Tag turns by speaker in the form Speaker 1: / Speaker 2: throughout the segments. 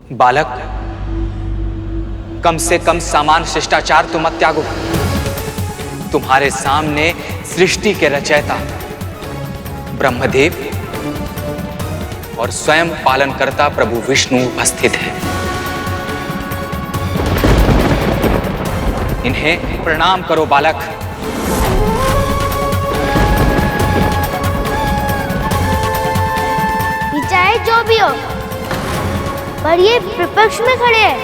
Speaker 1: बालक, कम से कम सामान्य शिष्टाचार तो मत त्यागो। तुम्हारे सामने सृष्टि के रचयिता ब्रह्मदेव और स्वयं पालनकर्ता प्रभु विष्णु उपस्थित हैं। इन्हें प्रणाम करो बालक।
Speaker 2: चाहे जो भी हो, पर ये विपक्ष में खड़े हैं,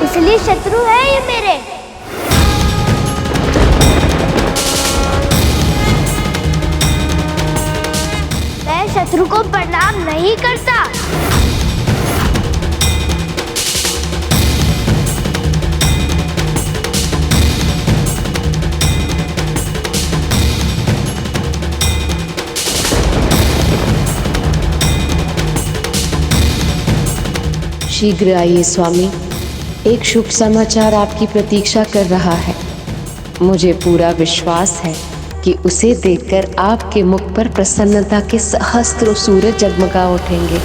Speaker 2: इसलिए शत्रु है ये मेरे। मैं शत्रु को प्रणाम नहीं करता।
Speaker 3: शीघ्र आइए स्वामी, एक शुभ समाचार आपकी प्रतीक्षा कर रहा है। मुझे पूरा विश्वास है कि उसे देखकर आपके मुख पर प्रसन्नता के सहस्त्रों सूरज जगमगा उठेंगे।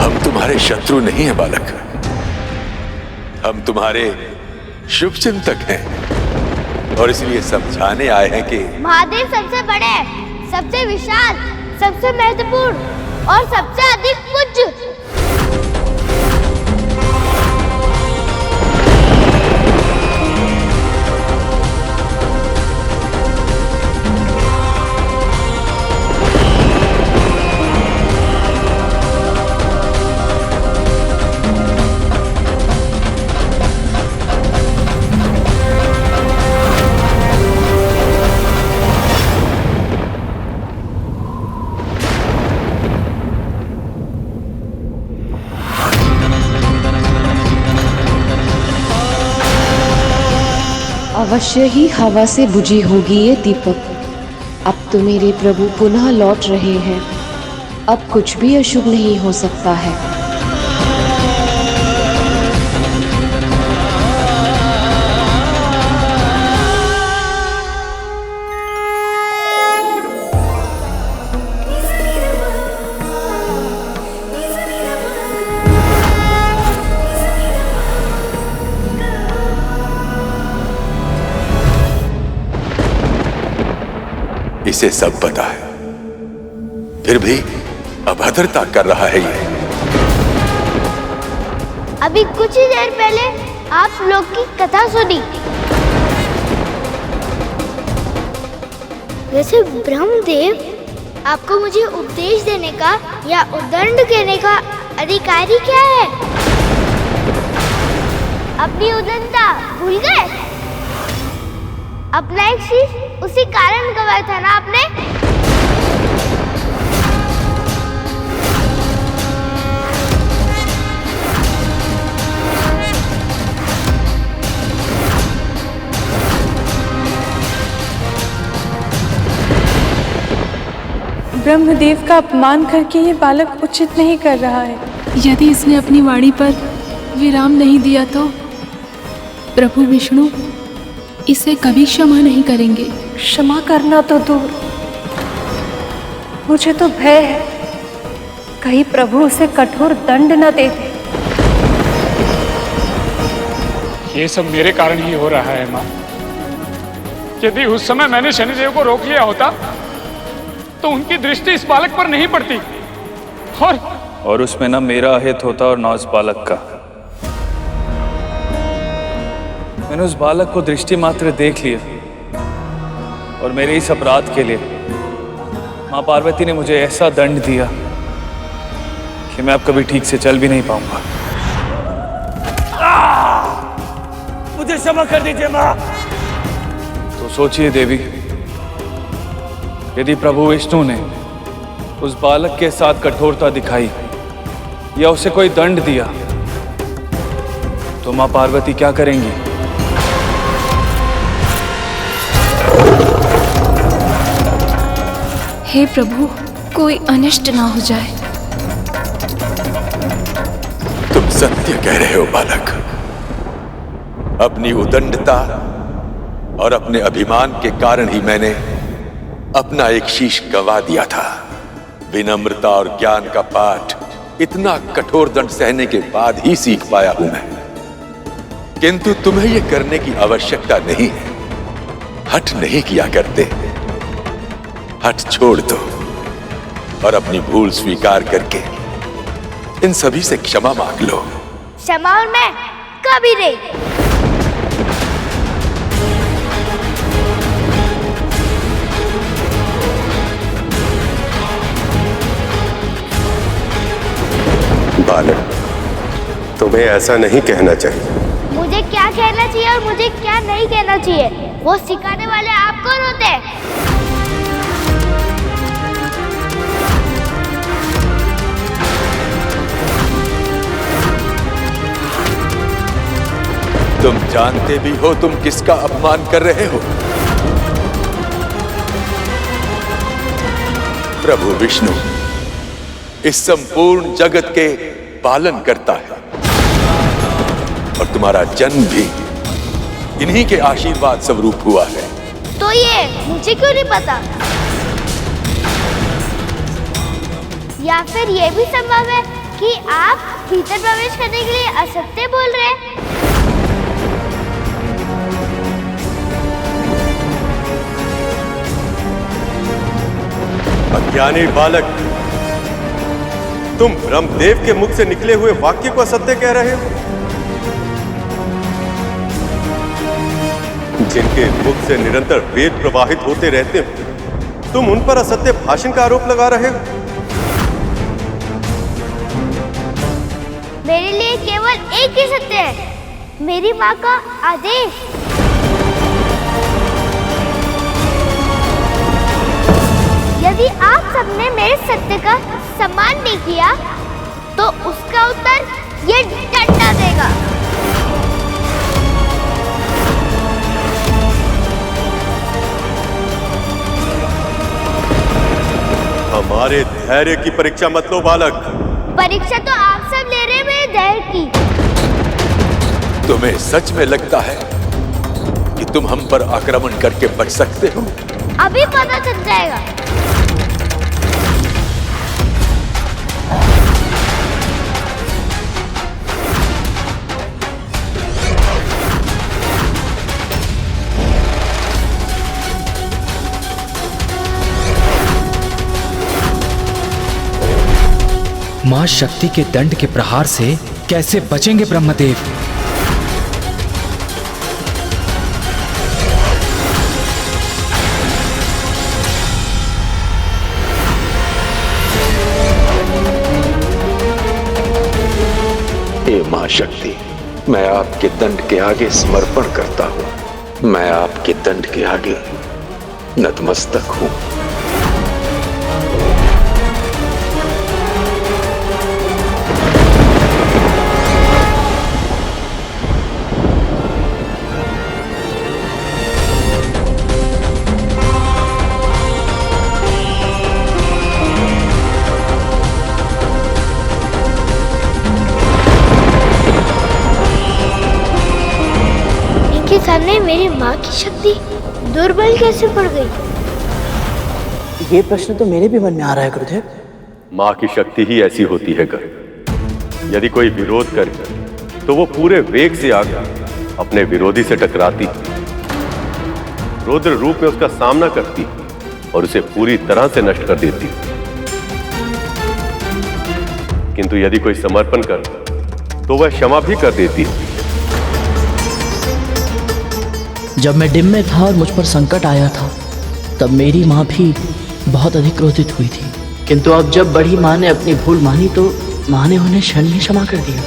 Speaker 4: हम तुम्हारे शत्रु नहीं हैं बालक, हम तुम्हारे शुभ चिंतक हैं और इसलिए समझाने आए हैं कि
Speaker 2: महादेव सबसे बड़े, सबसे विशाल, सबसे महत्वपूर्ण और सबसे अधिक पूज्य।
Speaker 3: अवश्य ही हवा से बुझी होगी ये दीपक। अब तो मेरे प्रभु पुनः लौट रहे हैं, अब कुछ भी अशुभ नहीं हो सकता है।
Speaker 4: इसे सब पता है, फिर भी अभद्रता कर रहा है ये।
Speaker 2: अभी कुछ ही देर पहले आप लोग की कथा सुनी। वैसे ब्रह्मदेव, आपको मुझे उपदेश देने का या उद्दंड देने का अधिकारी क्या है? अपनी उद्दंडता भूल गए? अपना एक शीश उसी कारण गवाया था ना आपने?
Speaker 5: ब्रह्मदेव का अपमान करके ये बालक उचित नहीं कर रहा है।
Speaker 6: यदि इसने अपनी वाणी पर विराम नहीं दिया तो प्रभु विष्णु इसे कभी क्षमा नहीं करेंगे।
Speaker 5: क्षमा करना तो दूर, मुझे तो भय है कहीं प्रभु उसे कठोर दंड न दे दे।
Speaker 7: ये सब मेरे कारण ही हो रहा है माँ। यदि उस समय मैंने शनिदेव को रोक लिया होता तो उनकी दृष्टि इस बालक पर नहीं पड़ती
Speaker 8: और उसमें ना मेरा अहित होता और ना उस बालक का। मैंने उस बालक को दृष्टि मात्र देख लिया और मेरे इस अपराध के लिए माँ पार्वती ने मुझे ऐसा दंड दिया कि मैं अब कभी ठीक से चल भी नहीं पाऊंगा।
Speaker 9: मुझे क्षमा कर दीजिए माँ।
Speaker 8: तो सोचिए देवी, यदि प्रभु विष्णु ने उस बालक के साथ कठोरता दिखाई या उसे कोई दंड दिया तो माँ पार्वती क्या करेंगी?
Speaker 6: हे प्रभु, कोई अनिष्ट ना हो जाए।
Speaker 4: तुम सत्य कह रहे हो बालक। अपनी उदंडता और अपने अभिमान के कारण ही मैंने अपना एक शीश गंवा दिया था। विनम्रता और ज्ञान का पाठ इतना कठोर दंड सहने के बाद ही सीख पाया हूं मैं। किंतु तुम्हें यह करने की आवश्यकता नहीं है। हठ नहीं किया करते, हठ छोड़ दो और अपनी भूल स्वीकार करके इन सभी से क्षमा मांग लो।
Speaker 2: क्षमा और मैं कभी नहीं।
Speaker 10: बालक, तुम्हें ऐसा नहीं कहना चाहिए।
Speaker 2: मुझे क्या कहना चाहिए और मुझे क्या नहीं कहना चाहिए वो सिखाने वाले आप कौन होते हैं?
Speaker 4: तुम जानते भी हो तुम किसका अपमान कर रहे हो? प्रभु विष्णु इस संपूर्ण जगत के पालन करता है और तुम्हारा जन्म भी इन्हीं के आशीर्वाद स्वरूप हुआ है।
Speaker 2: तो ये मुझे क्यों नहीं पता? या फिर ये भी संभव है कि आप भीतर प्रवेश करने के लिए असत्य बोल रहे हैं?
Speaker 10: अज्ञानी बालक, तुम ब्रह्मदेव के मुख से निकले हुए वाक्य को असत्य कह रहे हो। जिनके मुख से निरंतर वेद प्रवाहित होते रहते हो, तुम उन पर असत्य भाषण का आरोप लगा रहे हो।
Speaker 2: मेरे लिए केवल एक ही सत्य है, मेरी माँ का आदेश। यदि आप सबने मेरे सत्य का सम्मान नहीं किया तो उसका उत्तर ये डंडा देगा।
Speaker 10: हमारे धैर्य की परीक्षा मत लो बालक।
Speaker 2: परीक्षा तो आप सब ले रहे हैं मेरे धैर्य की।
Speaker 4: तुम्हें सच में लगता है कि तुम हम पर आक्रमण करके बच सकते हो?
Speaker 2: अभी पता चल जाएगा।
Speaker 1: मां शक्ति के दंड के प्रहार से कैसे बचेंगे ब्रह्मदेव?
Speaker 4: हे मां शक्ति, मैं आपके दंड के आगे समर्पण करता हूं। मैं आपके दंड के आगे नतमस्तक हूं।
Speaker 2: इनके सामने मेरी माँ की शक्ति दुर्बल कैसे पड़ गई?
Speaker 11: ये प्रश्न तो मेरे भी मन में आ रहा है गुरुदेव।
Speaker 10: मां की शक्ति ही ऐसी होती है कर। यदि कोई विरोध करे तो वो पूरे वेग से आकर अपने विरोधी से टकराती, रौद्र रूप में उसका सामना करती और उसे पूरी तरह से नष्ट कर देती। किंतु यदि कोई समर्पण कर तो वह क्षमा भी कर देती।
Speaker 11: जब मैं डिम में था और मुझ पर संकट आया था तब मेरी माँ भी बहुत अधिक क्रोधित हुई थी, किंतु अब जब बड़ी माँ ने अपनी भूल मानी तो माँ ने उन्हें क्षण ही क्षमा कर दिया।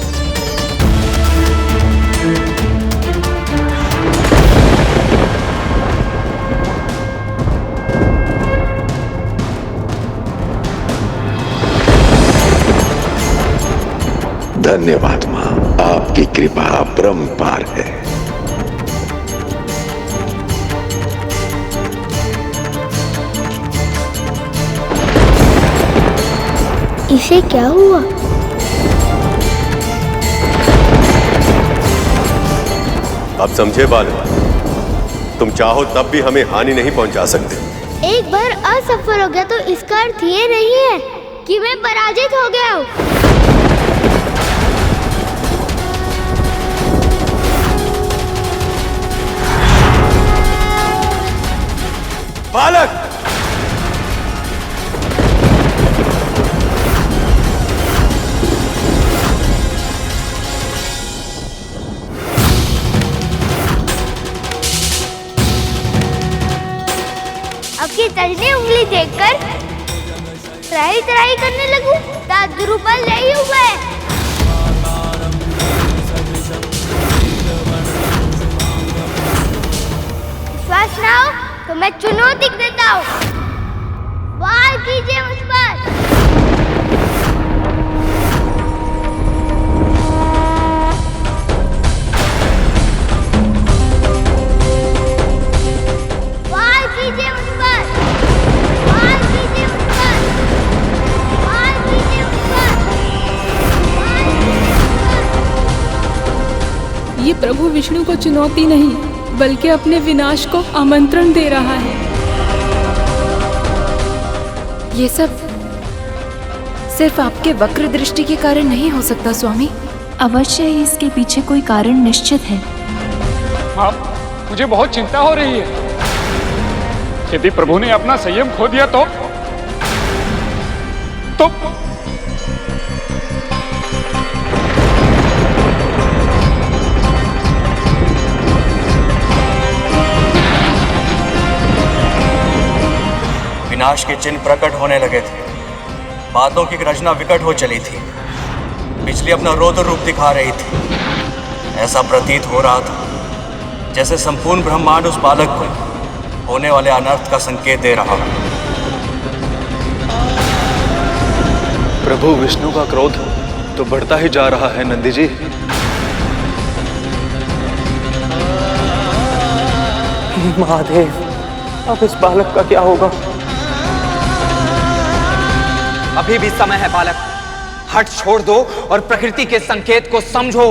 Speaker 4: धन्यवाद मां, आपकी कृपा अपरंपार है।
Speaker 2: इसे क्या हुआ?
Speaker 10: अब समझे बालक, तुम चाहो तब भी हमें हानि नहीं पहुंचा सकते।
Speaker 2: एक बार असफल हो गया तो इसका अर्थ ये नहीं है कि मैं पराजित हो गया हूँ।
Speaker 10: बालक,
Speaker 2: आपकी तर्जनी उंगली देखकर त्राही त्राही करने लगूं, दांत द्रुपद नहीं हुए। विश्वास ना हो तो मैं चुनौती देता हूँ, वार कीजिए मुझ पर। वार कीजिए मुझ पर, वार कीजिए मुझ पर, वार कीजिए मुझ पर, वार कीजिए मुझ पर।
Speaker 6: ये प्रभु विष्णु को चुनौती नहीं बल्कि अपने विनाश को आमंत्रण दे रहा है।
Speaker 5: ये सब सिर्फ आपके वक्र दृष्टि के कारण नहीं हो सकता स्वामी।
Speaker 12: अवश्य ही इसके पीछे कोई कारण निश्चित है।
Speaker 7: माँ, मुझे बहुत चिंता हो रही है। यदि प्रभु ने अपना संयम खो दिया तो
Speaker 13: विनाश के चिन्ह प्रकट होने लगे थे, बातों की रचना विकट हो चली थी, बिजली अपना रौद्र रूप दिखा रही थी। ऐसा प्रतीत हो रहा था जैसे संपूर्ण ब्रह्मांड उस बालक को होने वाले अनर्थ का संकेत दे रहा है।
Speaker 8: प्रभु विष्णु का क्रोध तो बढ़ता ही जा रहा है नंदी जी।
Speaker 9: महादेव, अब इस बालक का क्या होगा?
Speaker 1: अभी भी समय है बालक, हट छोड़ दो और प्रकृति के संकेत को समझो।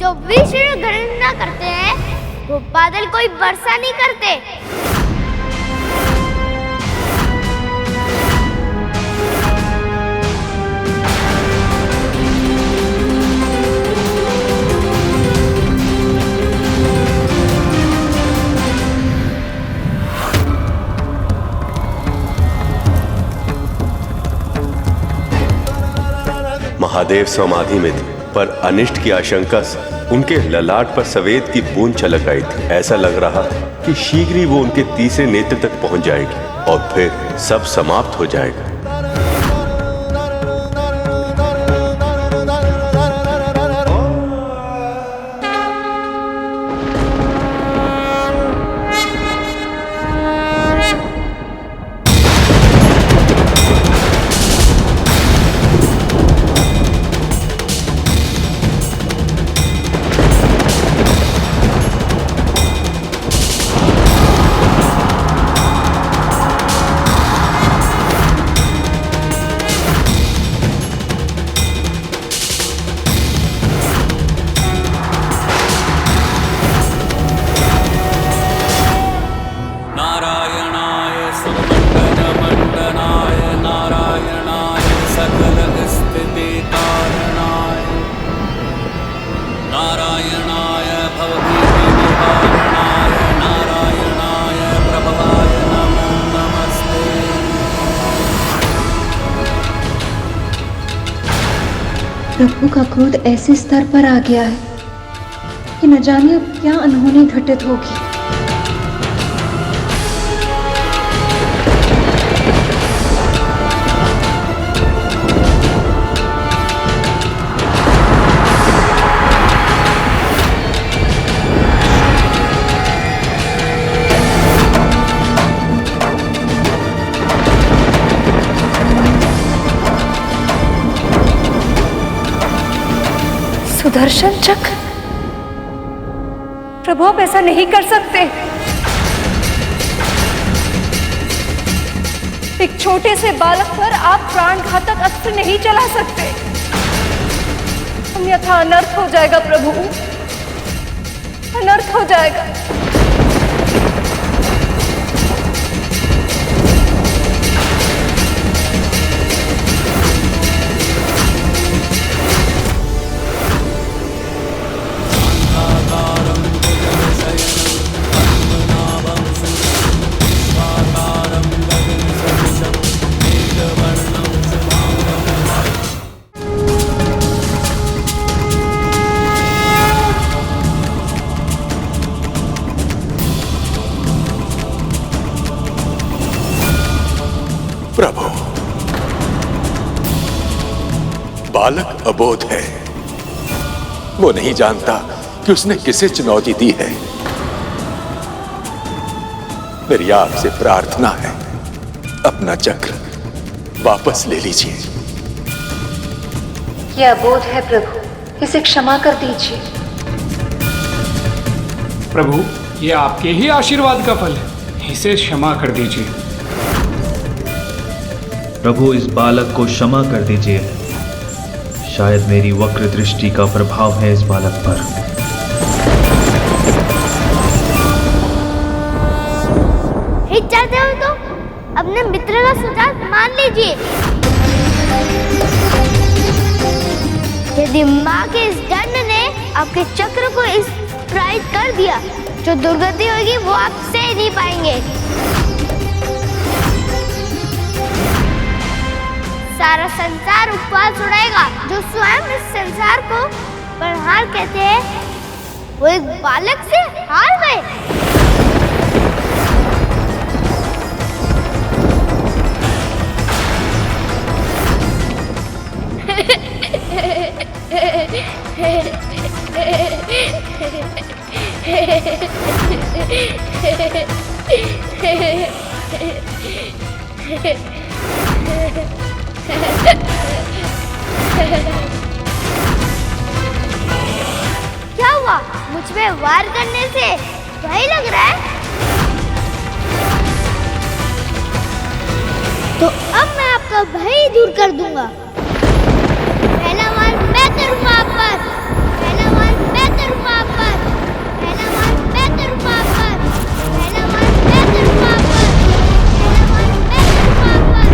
Speaker 2: जो विष्णु गणना करते हैं वो बादल कोई वर्षा नहीं करते।
Speaker 10: महादेव समाधि में थे, पर अनिष्ट की आशंका से उनके ललाट पर सफेद की बूंद छलक आई थी। ऐसा लग रहा था कि शीघ्र ही वो उनके तीसरे नेत्र तक पहुंच जाएगी और फिर सब समाप्त हो जाएगा।
Speaker 12: प्रभु का क्रोध ऐसे स्तर पर आ गया है कि न जाने अब क्या अनहोनी घटित होगी।
Speaker 5: सुदर्शन चक्र, प्रभु आप ऐसा नहीं कर सकते। एक छोटे से बालक पर आप प्राणघातक अस्त्र नहीं चला सकते, अन्यथा अनर्थ हो जाएगा प्रभु, अनर्थ हो जाएगा।
Speaker 4: बालक अबोध है। वो नहीं जानता कि उसने किसे चुनौती दी है। मेरी आपसे प्रार्थना है, अपना चक्र वापस ले लीजिए।
Speaker 12: यह अबोध है प्रभु, इसे क्षमा कर दीजिए।
Speaker 7: प्रभु, ये आपके ही आशीर्वाद का फल है, इसे क्षमा कर दीजिए।
Speaker 14: प्रभु, इस बालक को क्षमा कर दीजिए। शायद मेरी वक्र दृष्टि का प्रभाव है इस बालक पर।
Speaker 2: हे चाहते हो तो अपने मित्र का सुझाव मान लीजिए। यदि माँ के इस दंड ने आपके चक्र को इस प्राइज कर दिया, जो दुर्गति होगी वो आप सह नहीं पाएंगे। सारा संसार उपवास उड़ाएगा। जो स्वयं इस संसार को बलहार कहते हैं, वो एक बालक से हार गए। क्या हुआ? मुझ पे वार करने से भय लग रहा है? तो अब मैं आपका भय दूर कर दूंगा। पहला वार मैं करूंगा आप पर। पहला वार मैं करूंगा आप पर। पहला वार मैं करूंगा आप पर। पहला वार मैं करूंगा आप पर। पहला वार मैं करूंगा आप पर।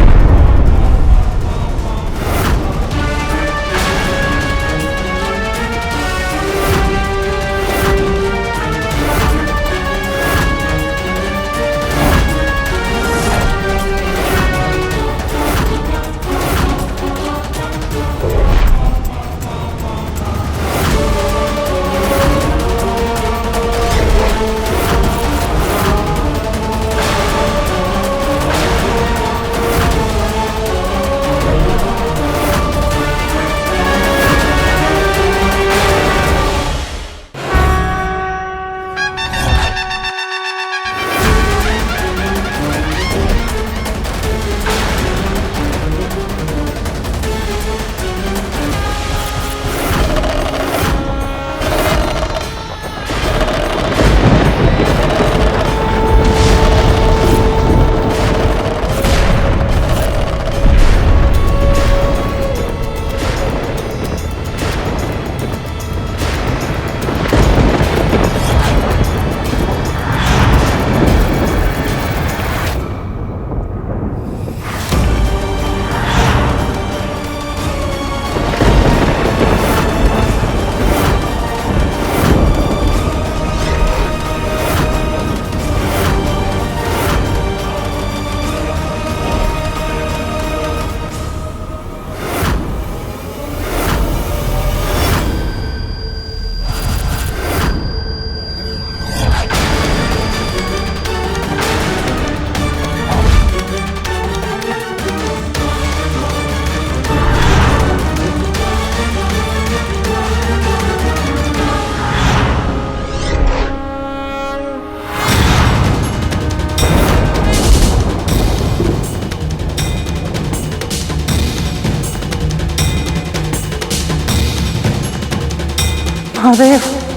Speaker 9: महादेव।